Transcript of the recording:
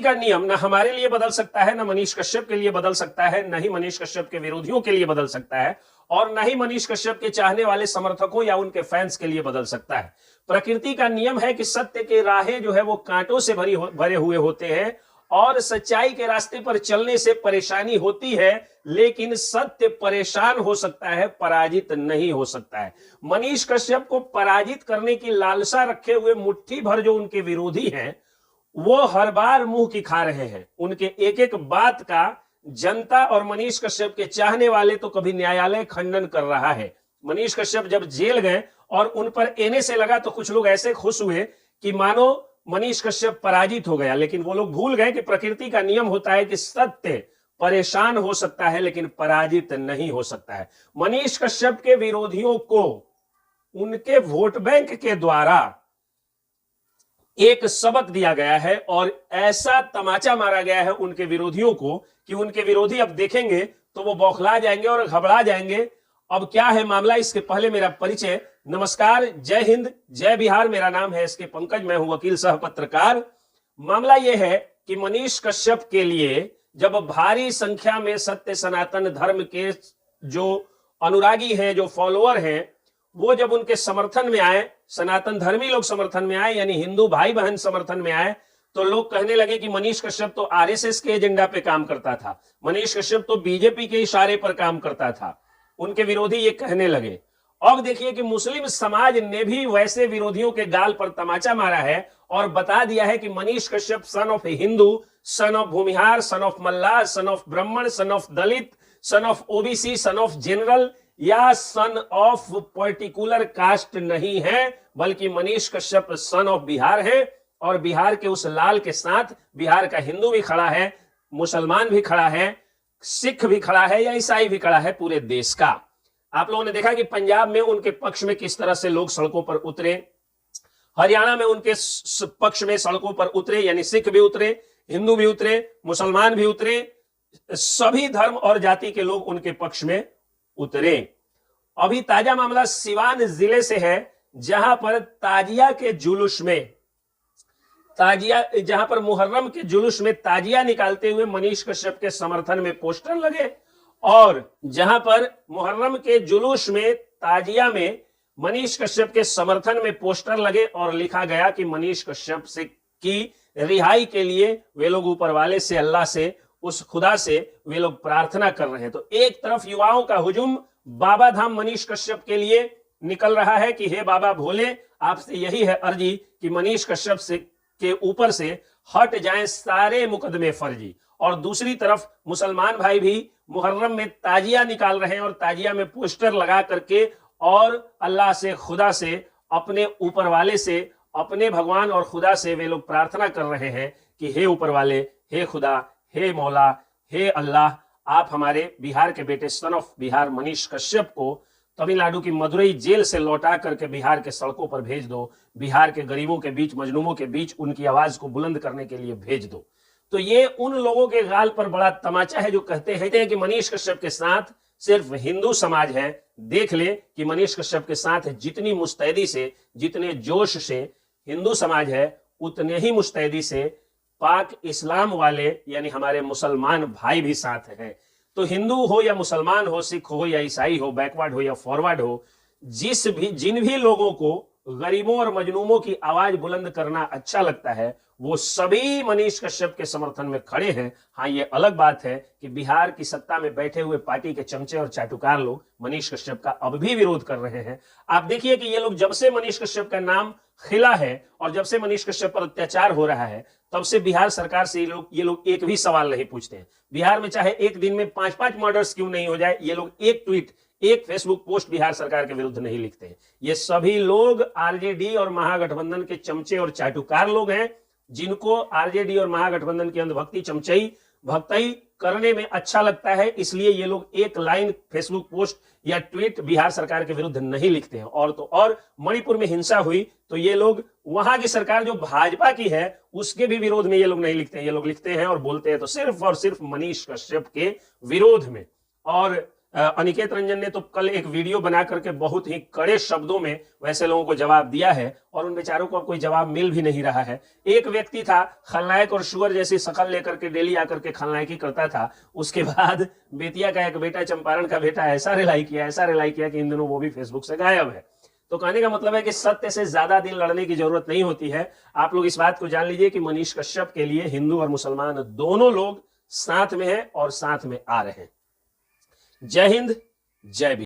का नियम न हमारे लिए बदल सकता है, न मनीष कश्यप के लिए बदल सकता है, न ही मनीष कश्यप के विरोधियों के लिए बदल सकता है, और न ही मनीष कश्यप के चाहने वाले समर्थकों या उनके फैंस के लिए बदल सकता है। प्रकृति का नियम है कि सत्य के राहें जो है वो कांटों से भरे हुए होते हैं और सच्चाई के रास्ते पर चलने से परेशानी होती है, लेकिन सत्य परेशान हो सकता है, पराजित नहीं हो सकता है। मनीष कश्यप को पराजित करने की लालसा रखे हुए मुट्ठी भर जो उनके विरोधी हैं वो हर बार मुंह की खा रहे हैं। उनके एक एक बात का जनता और मनीष कश्यप के चाहने वाले तो कभी न्यायालय खंडन कर रहा है। मनीष कश्यप जब जेल गए और उन पर एने से लगा तो कुछ लोग ऐसे खुश हुए कि मानो मनीष कश्यप पराजित हो गया, लेकिन वो लोग भूल गए कि प्रकृति का नियम होता है कि सत्य परेशान हो सकता है लेकिन पराजित नहीं हो सकता है। मनीष कश्यप के विरोधियों को उनके वोट बैंक के द्वारा एक सबक दिया गया है और ऐसा तमाचा मारा गया है उनके विरोधियों को कि उनके विरोधी अब देखेंगे तो वो बौखला जाएंगे और घबरा जाएंगे। अब क्या है मामला, इसके पहले मेरा परिचय। नमस्कार, जय हिंद, जय बिहार। मेरा नाम है एसके पंकज, मैं हूं वकील सह पत्रकार। मामला यह है कि मनीष कश्यप के लिए जब भारी संख्या में सत्य सनातन धर्म के जो अनुरागी हैं, जो फॉलोअर हैं, वो जब उनके समर्थन में आए, सनातन धर्मी लोग समर्थन में आए, यानी हिंदू भाई बहन समर्थन में आए, तो लोग कहने लगे कि मनीष कश्यप तो आरएसएस के एजेंडा पे काम करता था, मनीष कश्यप तो बीजेपी के इशारे पर काम करता था। उनके विरोधी ये कहने लगे। अब देखिए कि मुस्लिम समाज ने भी वैसे विरोधियों के गाल पर तमाचा मारा है और बता दिया है कि Manish Kashyap son of Hindu, son of Bhumihar, son of Mallah, son of Brahmin, son of Dalit, son of OBC, son of general या सन ऑफ पर्टिकुलर कास्ट नहीं है, बल्कि मनीष कश्यप सन ऑफ बिहार है। और बिहार के उस लाल के साथ बिहार का हिंदू भी खड़ा है, मुसलमान भी खड़ा है, सिख भी खड़ा है या ईसाई भी खड़ा है, पूरे देश का। आप लोगों ने देखा कि पंजाब में उनके पक्ष में किस तरह से लोग सड़कों पर उतरे, हरियाणा में उनके पक्ष में सड़कों पर उतरे, यानी सिख भी उतरे, हिंदू भी उतरे, मुसलमान भी उतरे, सभी धर्म और जाति के लोग उनके पक्ष में उतरे। अभी ताजा मामला सिवान जिले से है, जहां पर ताजिया के जुलूस में जहां पर मुहर्रम के जुलूस में ताजिया निकालते हुए मनीष कश्यप के समर्थन में पोस्टर लगे, और जहां पर मुहर्रम के जुलूस में ताजिया में मनीष कश्यप के समर्थन में पोस्टर लगे और लिखा गया कि मनीष कश्यप से की रिहाई के लिए वे लोग ऊपर वाले से, अल्लाह से, उस खुदा से वे लोग प्रार्थना कर रहे हैं। तो एक तरफ युवाओं का हुजूम बाबा धाम मनीष कश्यप के लिए निकल रहा है कि हे बाबा भोले, आपसे यही है अर्जी कि मनीष कश्यप से के ऊपर से हट जाएं सारे मुकदमे फर्जी। और दूसरी तरफ मुसलमान भाई भी मुहर्रम में ताजिया निकाल रहे हैं और ताजिया में पोस्टर लगा करके और अल्लाह से, खुदा से, अपने ऊपर वाले से, अपने भगवान और खुदा से वे लोग प्रार्थना कर रहे हैं कि हे ऊपर वाले, हे खुदा, हे मौला, हे अल्लाह, आप हमारे बिहार के बेटे सन ऑफ बिहार मनीष कश्यप को तमिलनाडु की मदुरई जेल से लौटा करके बिहार के सड़कों पर भेज दो, बिहार के गरीबों के बीच, मजलूमों के बीच उनकी आवाज को बुलंद करने के लिए भेज दो। तो ये उन लोगों के गाल पर बड़ा तमाचा है जो कहते हैं कि मनीष कश्यप के साथ सिर्फ हिंदू समाज है। देख ले कि मनीष कश्यप के साथ जितनी मुस्तैदी से, जितने जोश से हिंदू समाज है, उतने ही मुस्तैदी से पाक इस्लाम वाले यानी हमारे मुसलमान भाई भी साथ हैं। तो हिंदू हो या मुसलमान हो, सिख हो या ईसाई हो, बैकवर्ड हो या फॉरवर्ड हो, जिन भी लोगों को गरीबों और मजलूमों की आवाज बुलंद करना अच्छा लगता है, वो सभी मनीष कश्यप के समर्थन में खड़े हैं। हाँ, ये अलग बात है कि बिहार की सत्ता में बैठे हुए पार्टी के चमचे और चाटुकार लोग मनीष कश्यप का अब भी विरोध कर रहे हैं। आप देखिए कि ये लोग जब से मनीष कश्यप का नाम खिला है और जब से मनीष कश्यप पर अत्याचार हो रहा है, तब से बिहार सरकार से ये लोग एक भी सवाल नहीं पूछते हैं। बिहार में चाहे एक दिन में 5-5 मर्डर्स क्यों नहीं हो जाए, ये लोग एक ट्वीट, एक फेसबुक पोस्ट बिहार सरकार के विरुद्ध नहीं लिखते हैं। ये सभी लोग आरजेडी और महागठबंधन के चमचे और चाटुकार लोग हैं, जिनको आरजेडी और महागठबंधन की अंधभक्ति, भक्ति करने में अच्छा लगता है, इसलिए ये लोग एक लाइन फेसबुक पोस्ट या ट्वीट बिहार सरकार के विरुद्ध नहीं लिखते हैं। और तो और मणिपुर में हिंसा हुई तो ये लोग वहां की सरकार जो भाजपा की है उसके भी विरोध में ये लोग नहीं लिखते हैं। ये लोग लिखते हैं और बोलते हैं तो सिर्फ और सिर्फ मनीष कश्यप के विरोध में। और अनिकेत रंजन ने तो कल एक वीडियो बना करके बहुत ही कड़े शब्दों में वैसे लोगों को जवाब दिया है और उन बेचारों को अब कोई जवाब मिल भी नहीं रहा है। एक व्यक्ति था खलनायक और शुअर जैसी शक्ल लेकर के डेली आकर के खलनायकी करता था, उसके बाद बेतिया का एक बेटा, चंपारण का बेटा ऐसा रिलाई किया कि इन दिनों वो भी फेसबुक से गायब है। तो कहने का मतलब है कि सत्य से ज्यादा दिन लड़ने की जरूरत नहीं होती है। आप लोग इस बात को जान लीजिए कि मनीष कश्यप के लिए हिंदू और मुसलमान दोनों लोग साथ में हैं और साथ में आ रहे हैं। जय हिंद, जय भीम।